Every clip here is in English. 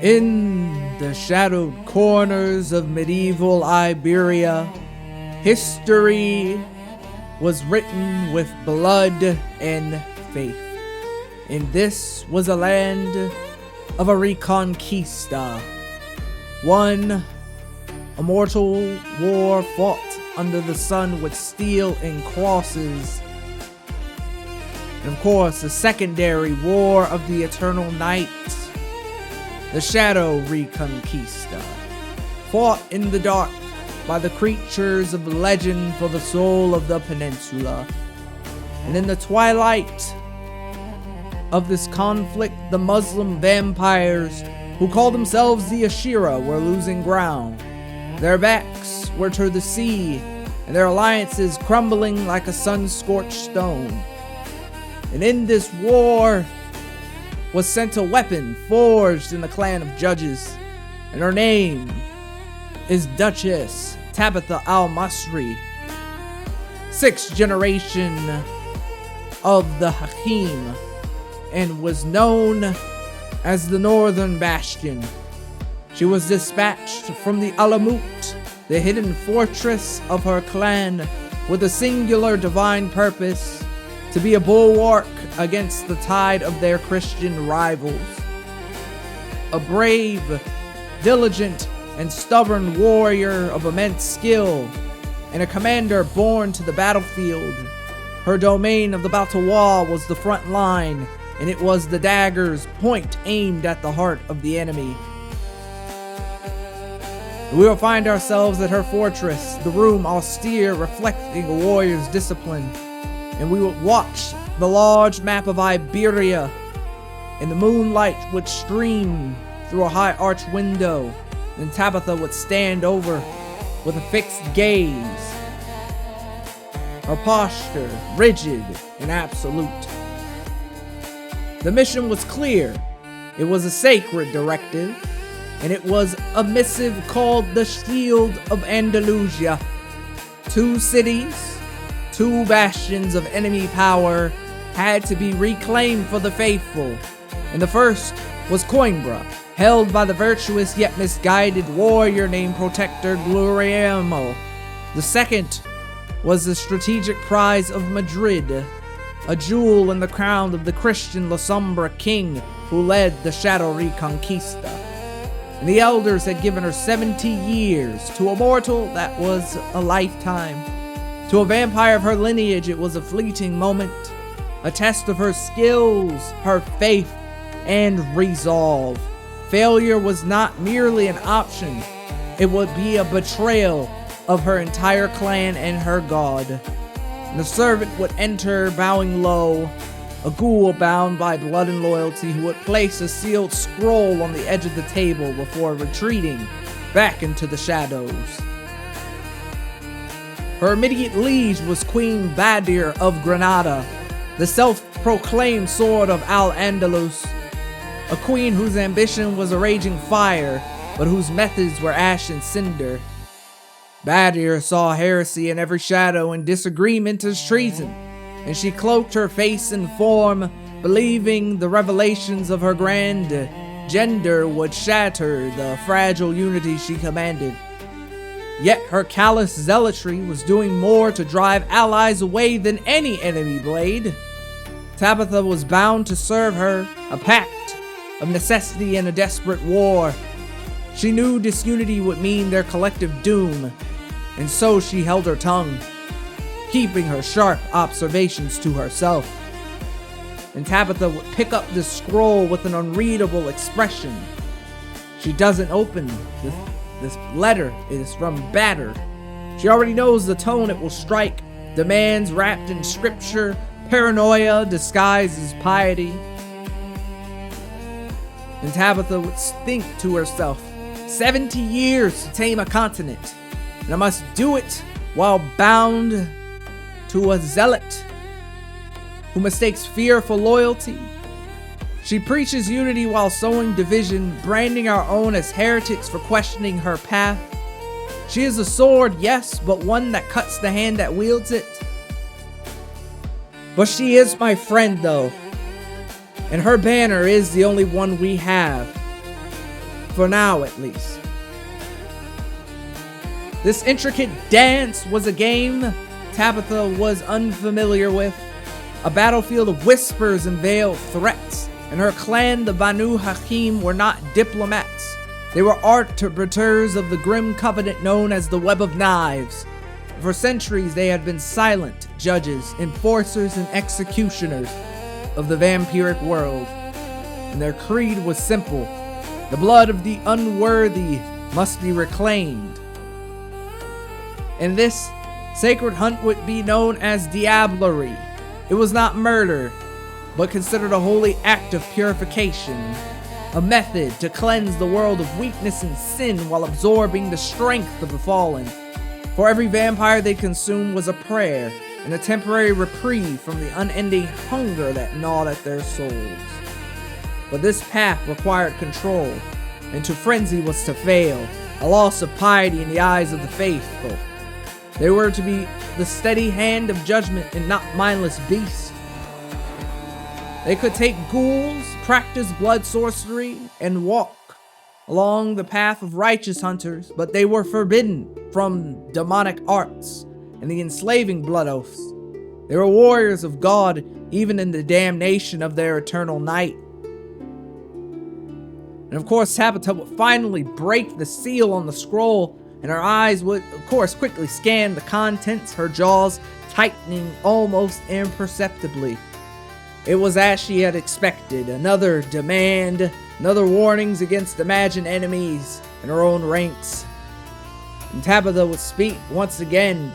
In the shadowed corners of medieval Iberia, history was written with blood and faith. And this was a land of a reconquista. One immortal war fought under the sun with steel and crosses. And of course, a secondary war of the eternal night. The Shadow Reconquista, fought in the dark by the creatures of legend for the soul of the peninsula. And in the twilight of this conflict, the Muslim vampires who called themselves the Ashira were losing ground. Their backs were to the sea, and their alliances crumbling like a sun-scorched stone. And in this war was sent a weapon forged in the clan of judges, and her name is Duchess Tabitha al-Masri, 6th generation of the Haqim, and was known as the Northern Bastion. She was dispatched from the Alamut, the hidden fortress of her clan, with a singular divine purpose: to be a bulwark against the tide of their Christian rivals. A brave, diligent, and stubborn warrior of immense skill, and a commander born to the battlefield. Her domain of the Batawa was the front line, and it was the dagger's point aimed at the heart of the enemy. We will find ourselves at her fortress, the room austere, reflecting a warrior's discipline. And we would watch the large map of Iberia, and the moonlight would stream through a high arched window, and Tabitha would stand over with a fixed gaze, her posture rigid and absolute. The mission was clear. It was a sacred directive, and it was a missive called the Shield of Andalusia. 2 cities, 2 bastions of enemy power had to be reclaimed for the faithful, and the first was Coimbra, held by the virtuous yet misguided warrior named Protector Guglielmo. The second was the strategic prize of Madrid, a jewel in the crown of the Christian La Sombra king who led the Shadow Reconquista. And the elders had given her 70 years. To a mortal, that was a lifetime. To a vampire of her lineage, it was a fleeting moment, a test of her skills, her faith, and resolve. Failure was not merely an option, it would be a betrayal of her entire clan and her god. And the servant would enter bowing low, a ghoul bound by blood and loyalty who would place a sealed scroll on the edge of the table before retreating back into the shadows. Her immediate liege was Queen Badir of Granada, the self-proclaimed sword of Al-Andalus, a queen whose ambition was a raging fire, but whose methods were ash and cinder. Badir saw heresy in every shadow and disagreement as treason, and she cloaked her face and form, believing the revelations of her grand gender would shatter the fragile unity she commanded. Yet her callous zealotry was doing more to drive allies away than any enemy blade. Tabitha was bound to serve her, a pact of necessity in a desperate war. She knew disunity would mean their collective doom, and so she held her tongue, keeping her sharp observations to herself. And Tabitha would pick up this scroll with an unreadable expression. She doesn't open this letter. It is from Badir. She already knows the tone it will strike. Demands wrapped in scripture, paranoia disguised as piety. And Tabitha would think to herself, 70 years to tame a continent, and I must do it while bound to a zealot who mistakes fear for loyalty. She preaches unity while sowing division, branding our own as heretics for questioning her path. She is a sword, yes, but one that cuts the hand that wields it. But she is my friend, though, and her banner is the only one we have. for now at least. This intricate dance was a game Tabitha was unfamiliar with, a battlefield of whispers and veiled threats, and her clan, the Banu Haqim, were not diplomats. They were arbiters of the grim covenant known as the Web of Knives. For centuries they had been silent judges, enforcers, and executioners of the vampiric world, and their creed was simple: the blood of the unworthy must be reclaimed. And this sacred hunt would be known as diablerie. It was not murder, but considered a holy act of purification, a method to cleanse the world of weakness and sin while absorbing the strength of the fallen. For every vampire they consumed was a prayer and a temporary reprieve from the unending hunger that gnawed at their souls. But this path required control, and to frenzy was to fail, a loss of piety in the eyes of the faithful. They were to be the steady hand of judgment and not mindless beasts. They could take ghouls, practice blood sorcery, and walk along the path of righteous hunters, but they were forbidden from demonic arts and the enslaving blood oaths. They were warriors of God, even in the damnation of their eternal night. And of course, Tabitha would finally break the seal on the scroll, and her eyes would, of course, quickly scan the contents, her jaws tightening almost imperceptibly. It was as she had expected, another demand, another warnings against imagined enemies in her own ranks. And Tabitha would speak once again.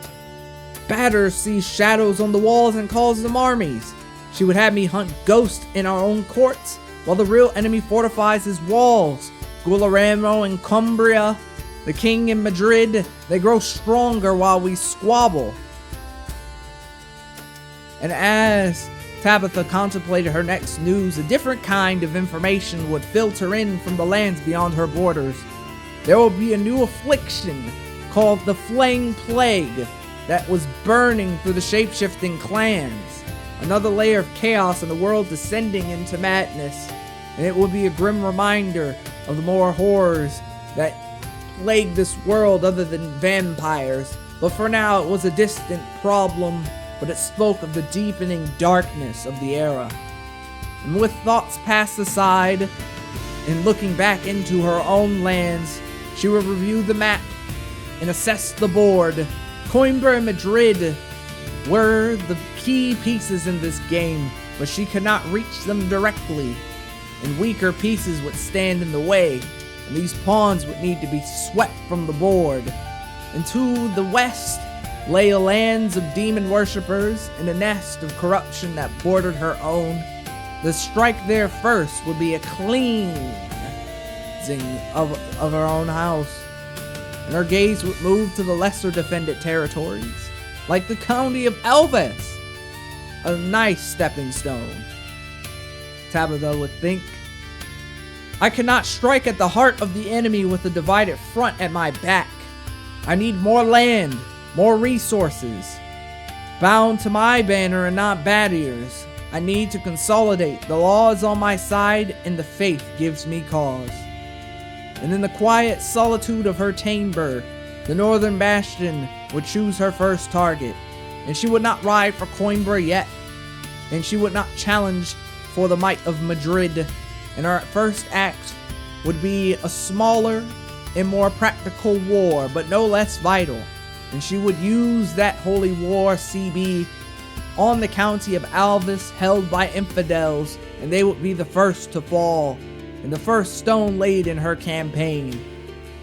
Batters sees shadows on the walls and calls them armies. She would have me hunt ghosts in our own courts, while the real enemy fortifies his walls. Guillermo and Cumbria, the king in Madrid, they grow stronger while we squabble. And as Tabitha contemplated her next news, a different kind of information would filter in from the lands beyond her borders. There will be a new affliction called the Flame Plague that was burning through the shape-shifting clans. Another layer of chaos in the world descending into madness. And it will be a grim reminder of the more horrors that plague this world other than vampires. But for now, it was a distant problem, but it spoke of the deepening darkness of the era. And with thoughts passed aside, and looking back into her own lands, she would review the map and assess the board. Coimbra and Madrid were the key pieces in this game, but she could not reach them directly, and weaker pieces would stand in the way, and these pawns would need to be swept from the board. And to the west lay lands of demon worshippers and a nest of corruption that bordered her own. The strike there first would be a cleansing of her own house, and her gaze would move to the lesser defended territories, like the county of Elvis, a nice stepping stone. Tabitha would think, I cannot strike at the heart of the enemy with a divided front at my back. I need more land, more resources. Bound to my banner and not barriers. I need to consolidate. The law is on my side and the faith gives me cause. And in the quiet solitude of her chamber, the northern bastion would choose her first target. And she would not ride for Coimbra yet. And she would not challenge for the might of Madrid. And her first act would be a smaller and more practical war, but no less vital. And she would use that holy war CB on the county of Alvis, held by infidels, and they would be the first to fall, and the first stone laid in her campaign.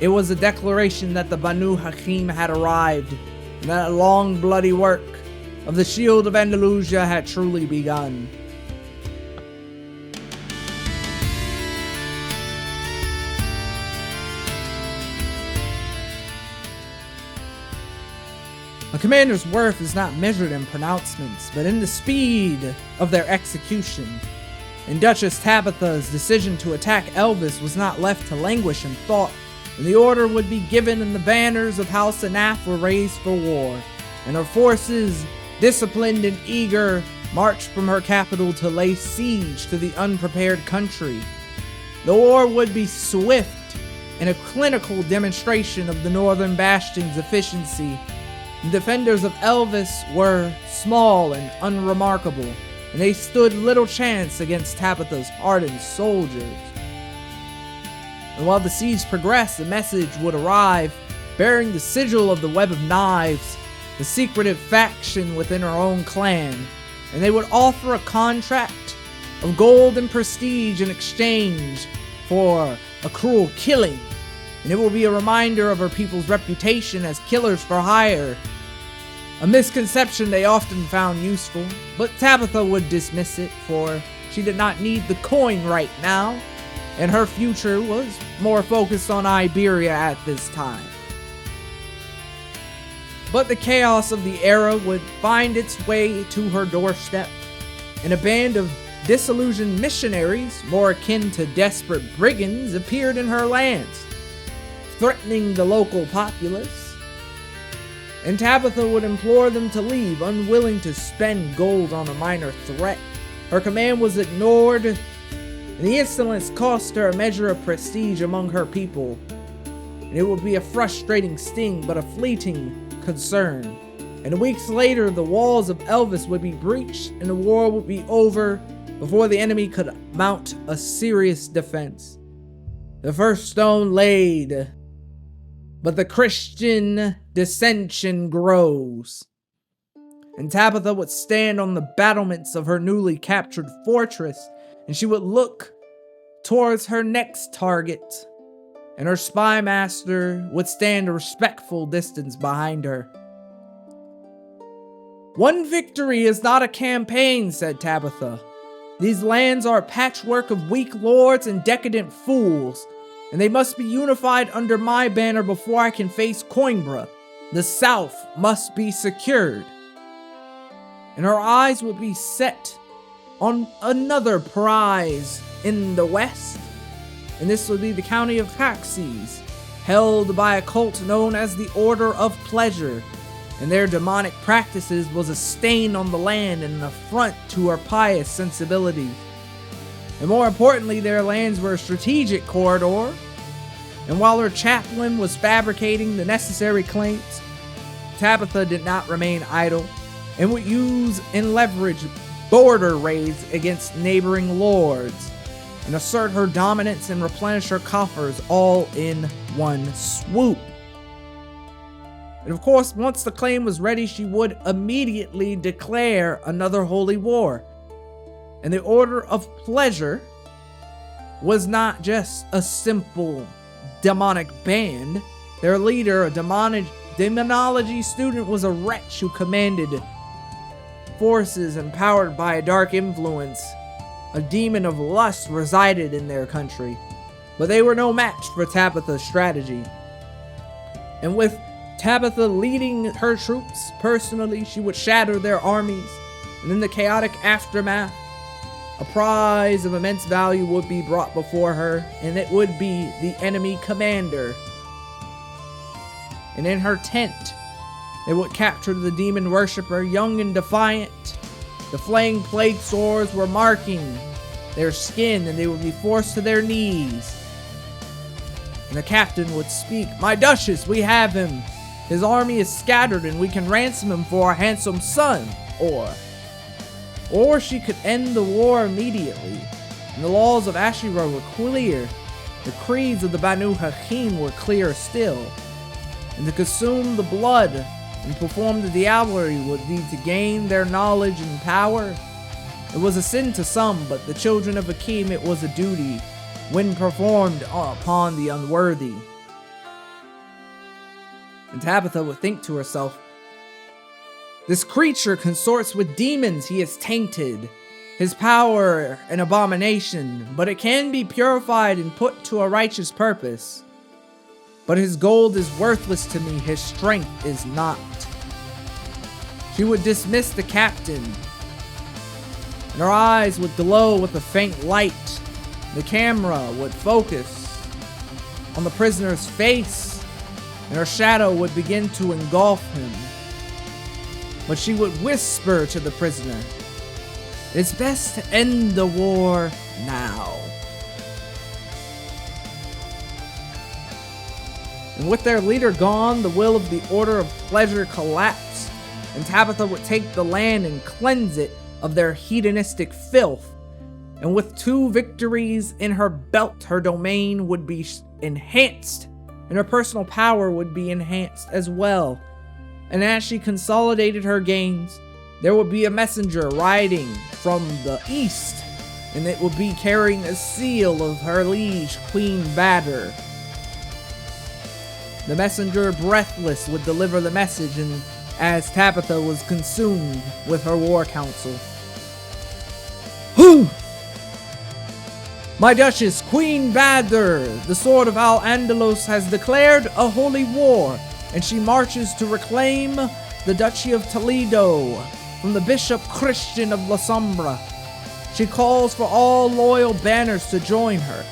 It was a declaration that the Banu Haqim had arrived, and that a long bloody work of the shield of Andalusia had truly begun. A commander's worth is not measured in pronouncements, but in the speed of their execution. And Duchess Tabitha's decision to attack Elvis was not left to languish in thought, and the order would be given and the banners of House Anaf were raised for war, and her forces, disciplined and eager, marched from her capital to lay siege to the unprepared country. The war would be swift in a clinical demonstration of the Northern Bastion's efficiency. The defenders of Elvis were small and unremarkable, and they stood little chance against Tabitha's hardened soldiers. And while the siege progressed, a message would arrive bearing the sigil of the Web of Knives, the secretive faction within her own clan, and they would offer a contract of gold and prestige in exchange for a cruel killing, and it will be a reminder of her people's reputation as killers for hire. A misconception they often found useful, but Tabitha would dismiss it, for she did not need the coin right now, and her future was more focused on Iberia at this time. But the chaos of the era would find its way to her doorstep, and a band of disillusioned missionaries, more akin to desperate brigands, appeared in her lands, threatening the local populace. And Tabitha would implore them to leave, unwilling to spend gold on a minor threat. Her command was ignored, and the insolence cost her a measure of prestige among her people. And it would be a frustrating sting, but a fleeting concern. And weeks later, the walls of Elvis would be breached, and the war would be over before the enemy could mount a serious defense. The first stone laid, but the Christian dissension grows. And Tabitha would stand on the battlements of her newly captured fortress, and she would look towards her next target, and her spy master would stand a respectful distance behind her. "One victory is not a campaign," said Tabitha. "These lands are a patchwork of weak lords and decadent fools, and they must be unified under my banner before I can face Coimbra. The South must be secured." And her eyes would be set on another prize in the West, and this would be the county of Caxes, held by a cult known as the Order of Pleasure, and their demonic practices was a stain on the land and an affront to her pious sensibilities. And more importantly, their lands were a strategic corridor, and while her chaplain was fabricating the necessary claims, Tabitha did not remain idle, and would use and leverage border raids against neighboring lords, and assert her dominance and replenish her coffers all in one swoop. And of course, once the claim was ready, she would immediately declare another holy war. And the Order of Pleasure was not just a simple demonic band. Their leader, a demonology student, was a wretch who commanded forces empowered by a dark influence. A demon of lust resided in their country, but they were no match for Tabitha's strategy. And with Tabitha leading her troops personally, she would shatter their armies, and in the chaotic aftermath, a prize of immense value would be brought before her, and it would be the enemy commander. And in her tent, they would capture the demon worshipper, young and defiant. The flaying plague sores were marking their skin, and they would be forced to their knees. And the captain would speak, "My Duchess, we have him. His army is scattered, and we can ransom him for our handsome son." Or she could end the war immediately. And the laws of Ashura were clear. The creeds of the Banu Haqim were clear still. And to consume the blood and perform the diablerie would be to gain their knowledge and power. It was a sin to some, but the children of Haqim it was a duty when performed upon the unworthy. And Tabitha would think to herself, "This creature consorts with demons he is tainted. His power an abomination, but it can be purified and put to a righteous purpose. But his gold is worthless to me, his strength is not." She would dismiss the captain, and her eyes would glow with a faint light. The camera would focus on the prisoner's face, and her shadow would begin to engulf him. But she would whisper to the prisoner, "It's best to end the war now." And with their leader gone, the will of the Order of Pleasure collapsed, and Tabitha would take the land and cleanse it of their hedonistic filth. And with 2 victories in her belt, her domain would be enhanced, and her personal power would be enhanced as well. And as she consolidated her gains, there would be a messenger riding from the east, and it would be carrying a seal of her liege, Queen Badr. The messenger, breathless, would deliver the message, and as Tabitha was consumed with her war council. Whew! My Duchess, Queen Badr, the sword of Al-Andalus, has declared a holy war, and she marches to reclaim the Duchy of Toledo from the Bishop Christian of La Sombra. She calls for all loyal banners to join her.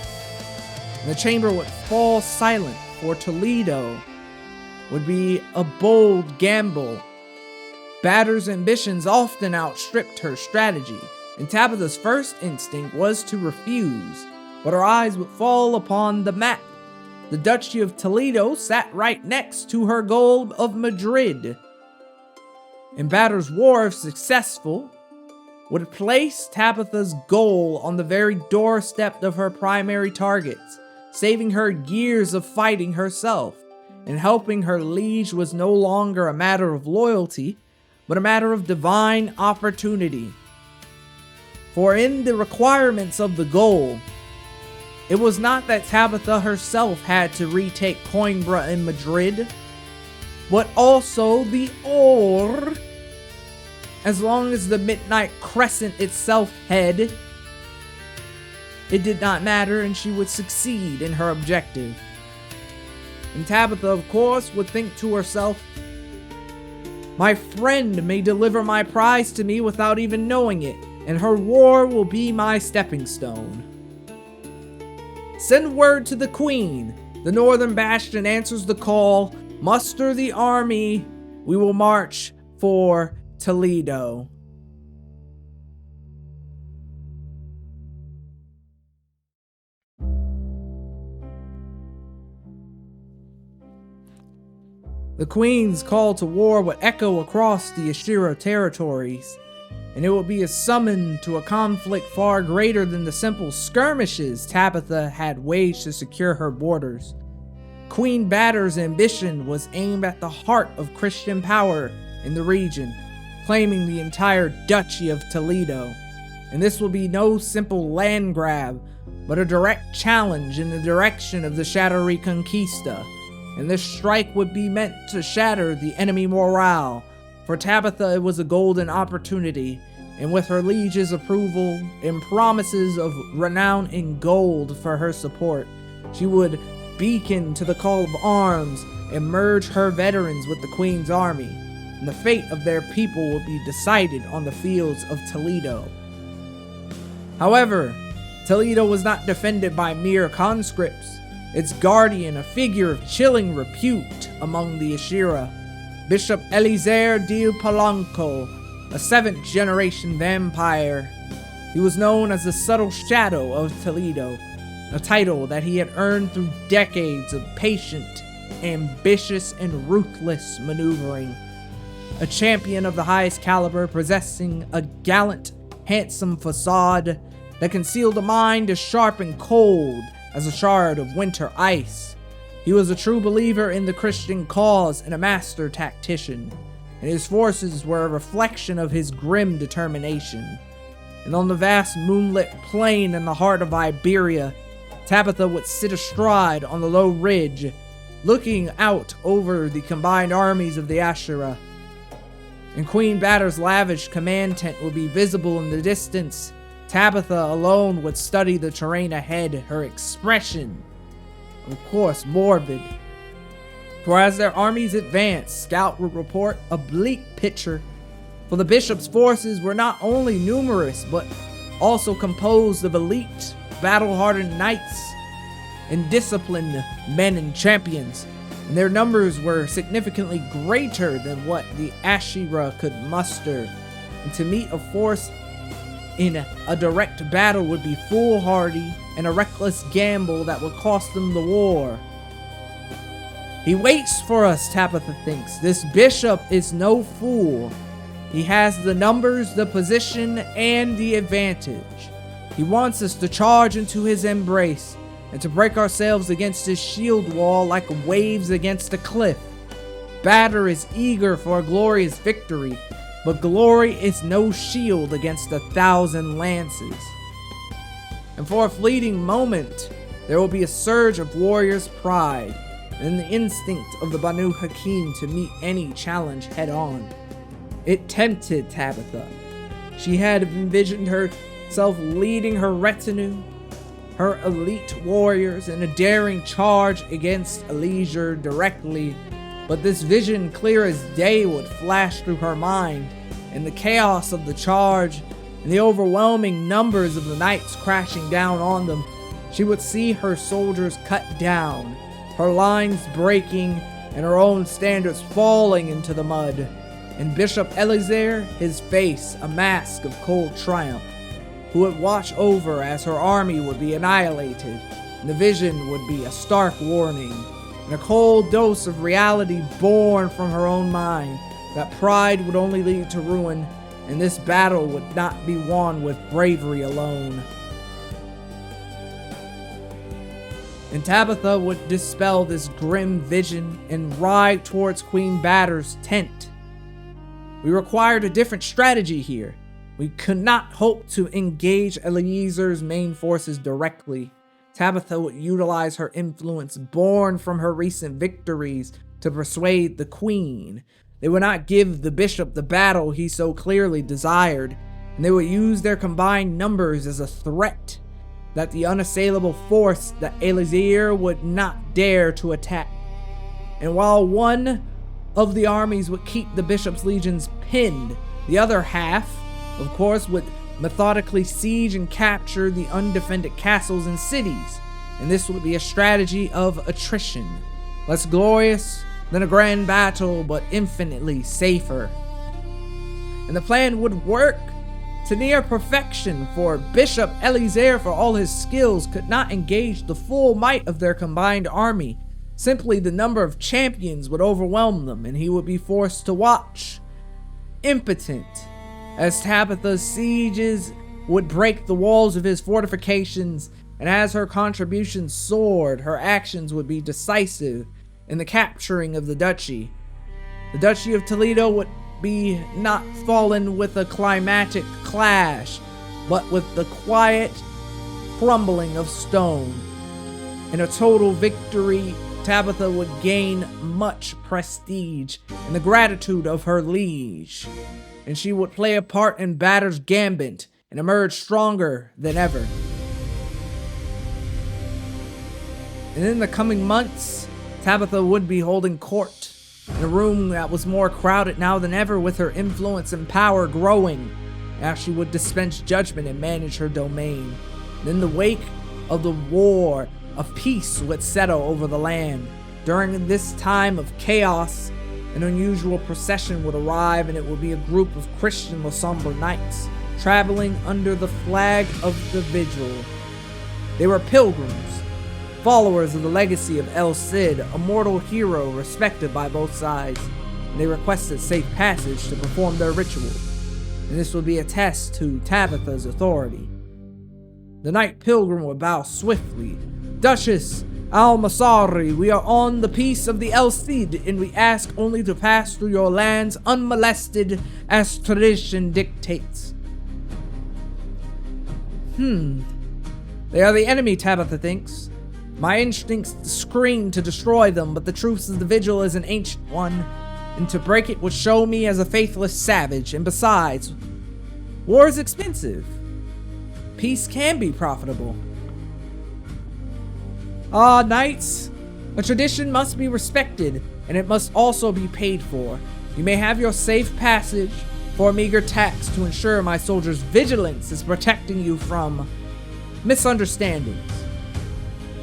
And the chamber would fall silent, for Toledo would be a bold gamble. Badr's ambitions often outstripped her strategy, and Tabitha's first instinct was to refuse, but her eyes would fall upon the map. The Duchy of Toledo sat right next to her goal of Madrid. And Badr's war, if successful, would place Tabitha's goal on the very doorstep of her primary targets, saving her years of fighting herself, and helping her liege was no longer a matter of loyalty, but a matter of divine opportunity. For in the requirements of the goal, it was not that Tabitha herself had to retake Coimbra and Madrid, but also the Or. As long as the Midnight Crescent itself had, it did not matter, and she would succeed in her objective. And Tabitha, of course, would think to herself, my friend may deliver my prize to me without even knowing it, and her war will be my stepping stone. Send word to the Queen. The Northern Bastion answers the call. Muster the army. We will march for Toledo. The Queen's call to war would echo across the Ashira territories, and it would be a summon to a conflict far greater than the simple skirmishes Tabitha had waged to secure her borders. Queen Badr's ambition was aimed at the heart of Christian power in the region, claiming the entire Duchy of Toledo. And this will be no simple land grab, but a direct challenge in the direction of the Shadow Reconquista. And this strike would be meant to shatter the enemy morale. For Tabitha, it was a golden opportunity, and with her liege's approval and promises of renown in gold for her support, she would beacon to the call of arms and merge her veterans with the Queen's army, and the fate of their people would be decided on the fields of Toledo. However, Toledo was not defended by mere conscripts. Its guardian, a figure of chilling repute among the Ashira, Bishop Eliezer de Polanco, a 7th-generation vampire. He was known as the Subtle Shadow of Toledo, a title that he had earned through decades of patient, ambitious, and ruthless maneuvering. A champion of the highest caliber, possessing a gallant, handsome facade that concealed a mind as sharp and cold as a shard of winter ice. He was a true believer in the Christian cause and a master tactician, and his forces were a reflection of his grim determination. And on the vast moonlit plain in the heart of Iberia, Tabitha would sit astride on the low ridge, looking out over the combined armies of the Ashura. And Queen Badr's lavish command tent would be visible in the distance. Tabitha alone would study the terrain ahead, her expression, of course, morbid. For as their armies advanced, Scout would report a bleak picture, for the bishop's forces were not only numerous, but also composed of elite, battle-hardened knights and disciplined men and champions, and their numbers were significantly greater than what the Ashira could muster, and to meet a force in a direct battle would be foolhardy and a reckless gamble that would cost them the war. He waits for us, Tabitha thinks. This bishop is no fool. He has the numbers, the position, and the advantage. He wants us to charge into his embrace and to break ourselves against his shield wall like waves against a cliff. Badr is eager for a glorious victory, but glory is no shield against 1,000 lances. And for a fleeting moment, there will be a surge of warriors' pride and the instinct of the Banu Haqim to meet any challenge head-on. It tempted Tabitha. She had envisioned herself leading her retinue, her elite warriors, in a daring charge against Andalusia directly, but this vision clear as day would flash through her mind, and the chaos of the charge and the overwhelming numbers of the knights crashing down on them, she would see her soldiers cut down, her lines breaking, and her own standards falling into the mud, and Bishop Eleazar, his face a mask of cold triumph, who would watch over as her army would be annihilated, and the vision would be a stark warning, and a cold dose of reality born from her own mind, that pride would only lead to ruin, and this battle would not be won with bravery alone. And Tabitha would dispel this grim vision and ride towards Queen Badr's tent. We required a different strategy here. We could not hope to engage Eleazar's main forces directly. Tabitha would utilize her influence born from her recent victories to persuade the queen. They would not give the bishop the battle he so clearly desired, and they would use their combined numbers as a threat that the unassailable force that Eleazar would not dare to attack. And while one of the armies would keep the bishop's legions pinned, the other half, of course, would methodically siege and capture the undefended castles and cities, and this would be a strategy of attrition, less glorious than a grand battle, but infinitely safer. And the plan would work to near perfection, for Bishop Eleazar, for all his skills, could not engage the full might of their combined army. Simply the number of champions would overwhelm them, and he would be forced to watch, impotent, as Tabitha's sieges would break the walls of his fortifications, and as her contributions soared, her actions would be decisive in the capturing of the duchy. The Duchy of Toledo would be not fallen with a climatic clash, but with the quiet crumbling of stone. In a total victory, Tabitha would gain much prestige and the gratitude of her liege, and she would play a part in Badr's Gambit and emerge stronger than ever. And in the coming months, Tabitha would be holding court in a room that was more crowded now than ever, with her influence and power growing as she would dispense judgment and manage her domain. And in the wake of the war, a peace would settle over the land. During this time of chaos, an unusual procession would arrive, and it would be a group of Christian Lasombre knights traveling under the flag of the Vigil. They were pilgrims, followers of the legacy of El Cid, a mortal hero respected by both sides, and they requested safe passage to perform their ritual, and this would be a test to Tabitha's authority. The knight pilgrim would bow swiftly. "Duchess Al-Masari, we are on the peace of the El Cid, and we ask only to pass through your lands unmolested as tradition dictates." They are the enemy, Tabitha thinks. My instincts scream to destroy them, but the truth of the vigil is an ancient one, and to break it would show me as a faithless savage, and besides, war is expensive. Peace can be profitable. Ah, knights, a tradition must be respected, and it must also be paid for. You may have your safe passage for a meager tax to ensure my soldiers' vigilance is protecting you from misunderstandings.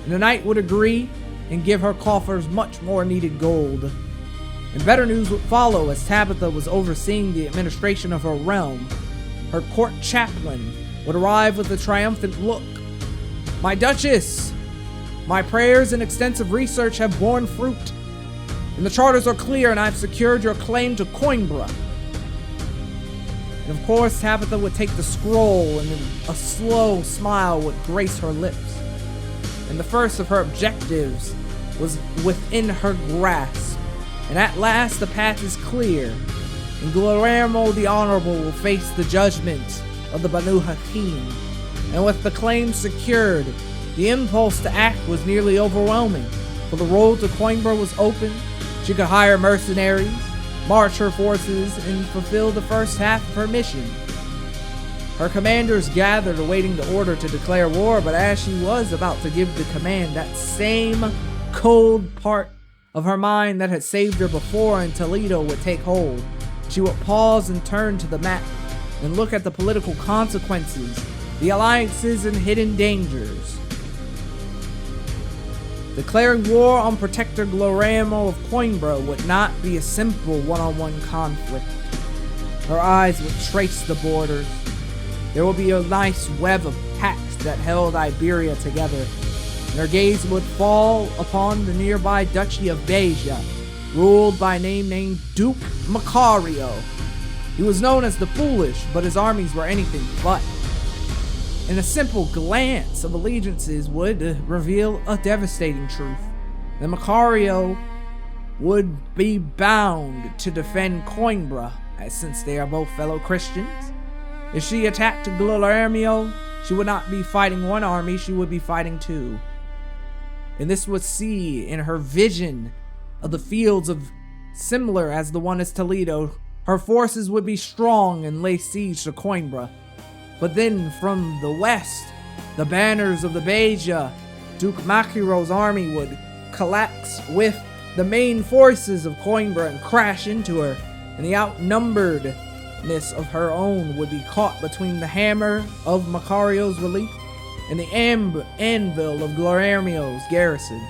And the knight would agree and give her coffers much more needed gold. And better news would follow, as Tabitha was overseeing the administration of her realm. Her court chaplain would arrive with a triumphant look. "My Duchess, my prayers and extensive research have borne fruit. And the charters are clear, and I've secured your claim to Coimbra. And of course, Tabitha would take the scroll, and a slow smile would grace her lips. And the first of her objectives was within her grasp. And at last, the path is clear, and Guillermo the Honorable will face the judgment of the Banu Haqim. And with the claim secured, the impulse to act was nearly overwhelming, for the road to Coimbra was open. She could hire mercenaries, march her forces, and fulfill the first half of her mission. Her commanders gathered awaiting the order to declare war, but as she was about to give the command, that same cold part of her mind that had saved her before in Toledo would take hold. She would pause and turn to the map and look at the political consequences, the alliances, and hidden dangers. Declaring war on Protector Guillermo of Coimbra would not be a simple one-on-one conflict. Her eyes would trace the borders. There would be a nice web of pacts that held Iberia together, and her gaze would fall upon the nearby Duchy of Beja, ruled by a name named Duke Macario. He was known as the Foolish, but his armies were anything but. And a simple glance of allegiances would reveal a devastating truth. That Macario would be bound to defend Coimbra, as since they are both fellow Christians. If she attacked Guillermo, she would not be fighting one army, she would be fighting two. And this would see in her vision of the fields of similar as the one as Toledo, her forces would be strong and lay siege to Coimbra. But then from the west, the banners of the Beja, Duke Macaro's army would collapse with the main forces of Coimbra and crash into her, and the outnumberedness of her own would be caught between the hammer of Macario's relief and the anvil of Guillermo's garrison,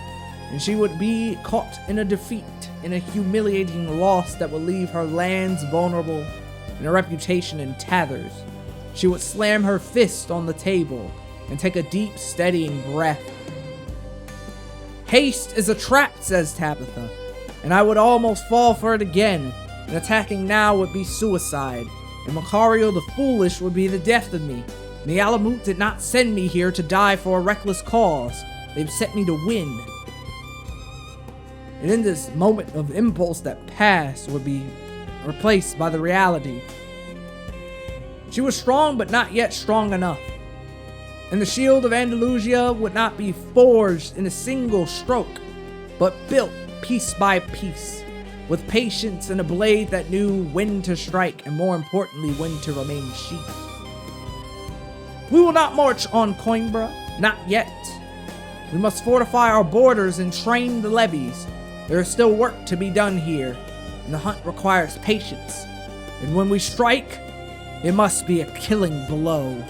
and she would be caught in a defeat, in a humiliating loss that would leave her lands vulnerable and her reputation in tatters. She would slam her fist on the table and take a deep, steadying breath. Haste is a trap, says Tabitha, and I would almost fall for it again, and attacking now would be suicide, and Macario the Foolish would be the death of me. And the Alamut did not send me here to die for a reckless cause. They've sent me to win. And in this moment of impulse that passed would be replaced by the reality. She was strong, but not yet strong enough. And the shield of Andalusia would not be forged in a single stroke, but built piece by piece, with patience and a blade that knew when to strike, and more importantly, when to remain sheathed. We will not march on Coimbra, not yet. We must fortify our borders and train the levies. There is still work to be done here, and the hunt requires patience. And when we strike, it must be a killing blow.